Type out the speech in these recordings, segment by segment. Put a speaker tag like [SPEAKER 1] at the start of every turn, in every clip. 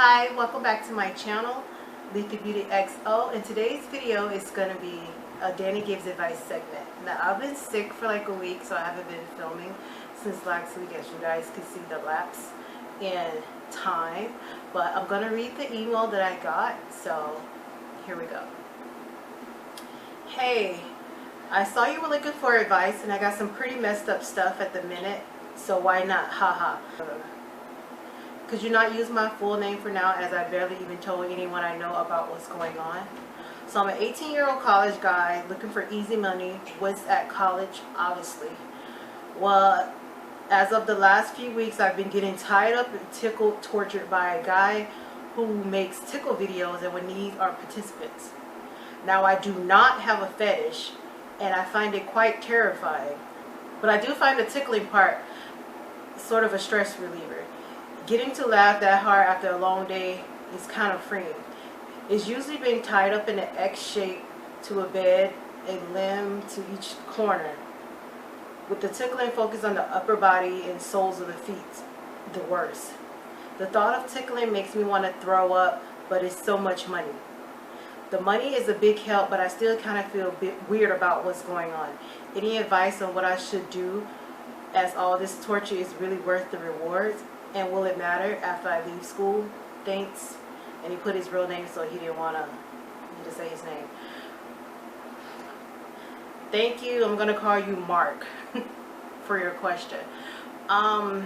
[SPEAKER 1] Hi, welcome back to my channel, LethalBeautyXO, and today's video is going to be a Danni Gives Advice segment. Now, I've been sick for like a week, so I haven't been filming since last week, as you guys can see the lapse in time. But I'm going to read the email that I got, so here we go. Hey, I saw you were looking for advice, and I got some pretty messed up stuff at the minute, so why not? Haha. Could you not use my full name for now, as I barely even told anyone I know about what's going on? So I'm an 18-year-old college guy looking for easy money. Was at college, obviously. Well, as of the last few weeks, I've been getting tied up and tickled, tortured by a guy who makes tickle videos and would need our participants. Now, I do not have a fetish, and I find it quite terrifying. But I do find the tickling part sort of a stress reliever. Getting to laugh that hard after a long day is kind of freeing. It's usually being tied up in an X shape to a bed, a limb to each corner, with the tickling focused on the upper body and soles of the feet. The worst. The thought of tickling makes me want to throw up, but it's so much money. The money is a big help, but I still kind of feel a bit weird about what's going on. Any advice on what I should do, as all this torture is really worth the rewards? And will it matter after I leave school? Thanks. And he put his real name, so he didn't want me to say his name. Thank you. I'm going to call you Mark for your question. How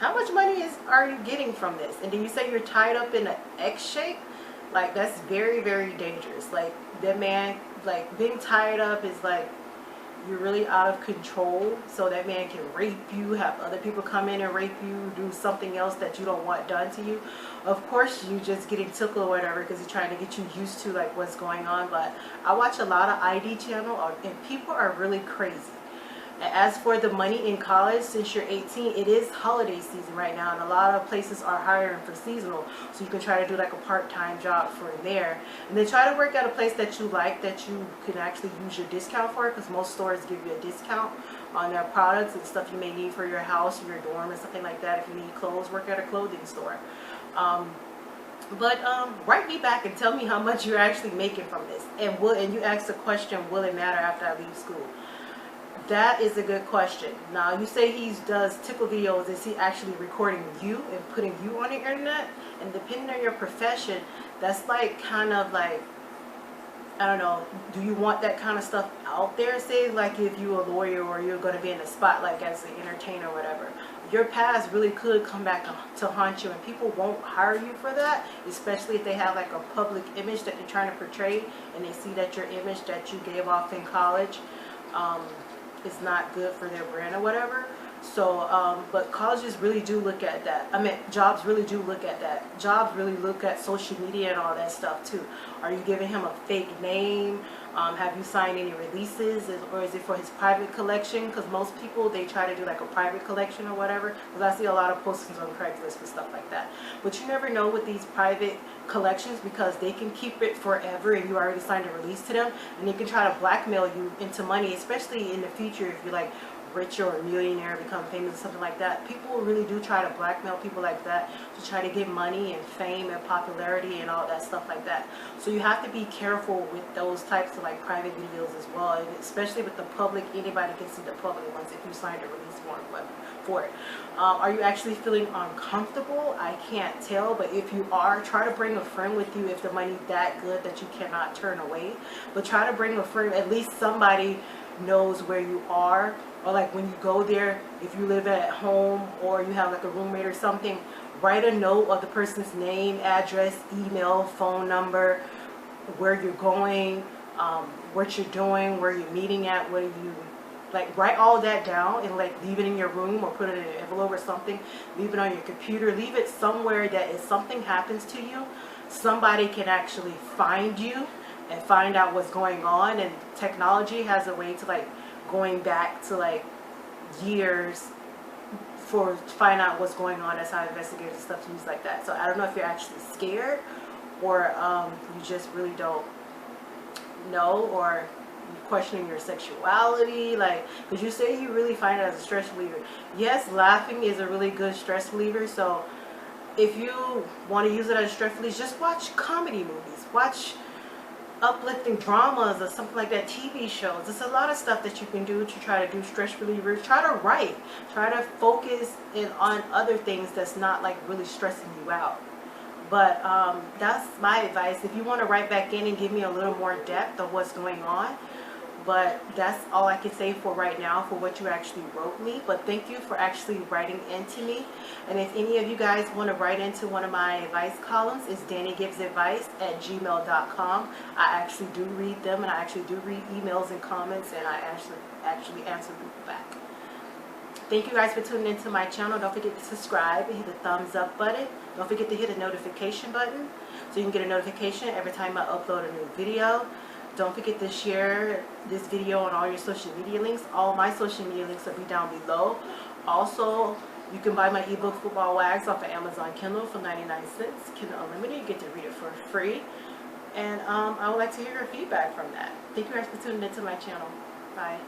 [SPEAKER 1] much money are you getting from this? And do you say you're tied up in an X shape? Like, that's very, very dangerous. Like, that man, like, being tied up is like, you're really out of control, so that man can rape you, have other people come in and rape you, do something else that you don't want done to you. Of course, you just getting tickled or whatever because he's trying to get you used to like what's going on. But I watch a lot of ID channel, and people are really crazy. And as for the money in college, since you're 18, it is holiday season right now, and a lot of places are hiring for seasonal, so you can try to do like a part-time job for there, and then try to work at a place that you like, that you can actually use your discount for, because most stores give you a discount on their products and stuff you may need for your house, your dorm, and something like that. If you need clothes, work at a clothing store. Write me back and tell me how much you're actually making from this, and you ask the question, will it matter after I leave school? That is a good question. Now, you say he does tickle videos. Is he actually recording you and putting you on the internet? And depending on your profession, that's like kind of like, I don't know, do you want that kind of stuff out there? Say like if you're a lawyer or you're going to be in the spotlight as an entertainer or whatever. Your past really could come back to haunt you, and people won't hire you for that, especially if they have like a public image that they're trying to portray, and they see that your image that you gave off in college is not good for their brand or whatever. So but colleges really do look at that. I mean, jobs really do look at that. Jobs really look at social media and all that stuff too. Are you giving him a fake name? Have you signed any releases, or is it for his private collection? Because most people, they try to do like a private collection or whatever, because I see a lot of postings on Craigslist for stuff like that. But you never know with these private collections, because they can keep it forever and you already signed a release to them, and they can try to blackmail you into money, especially in the future if you're like rich or a millionaire, become famous or something like that. People really do try to blackmail people like that to try to get money and fame and popularity and all that stuff like that. So you have to be careful with those types of like private videos as well, and especially with the public. Anybody can see the public ones if you signed a release form for it. Are you actually feeling uncomfortable? I can't tell, but if you are, try to bring a friend with you if the money's that good that you cannot turn away. But try to bring a friend, at least somebody knows where you are. Or like when you go there, if you live at home or you have like a roommate or something, write a note of the person's name, address, email, phone number, where you're going, what you're doing, where you're meeting at, what you like. Write all that down and like leave it in your room, or put it in an envelope or something. Leave it on your computer. Leave it somewhere that if something happens to you, somebody can actually find you and find out what's going on. And technology has a way to like going back to like years to find out what's going on. That's how investigators and stuff use like that. So I don't know if you're actually scared, or you just really don't know, or you're questioning your sexuality, like, because you say you really find it as a stress reliever. Yes, laughing is a really good stress reliever, so if you want to use it as stress release, just watch comedy movies. Watch uplifting dramas or something like that, TV shows. There's a lot of stuff that you can do to try to do stress relievers. Try to write. Try to focus in on other things that's not like really stressing you out. But that's my advice. If you want to write back in and give me a little more depth of what's going on. But that's all I can say for right now for what you actually wrote me. But thank you for actually writing into me. And if any of you guys want to write into one of my advice columns, it's DanniGivesAdvice@gmail.com. I actually do read them, and I actually do read emails and comments, and I actually answer people back. Thank you guys for tuning into my channel. Don't forget to subscribe and hit the thumbs up button. Don't forget to hit the notification button so you can get a notification every time I upload a new video. Don't forget to share this video on all your social media links. All my social media links will be down below. Also, you can buy my ebook Football Wags off of Amazon Kindle for 99 cents. Kindle Unlimited, you get to read it for free. And I would like to hear your feedback from that. Thank you guys for tuning into my channel. Bye.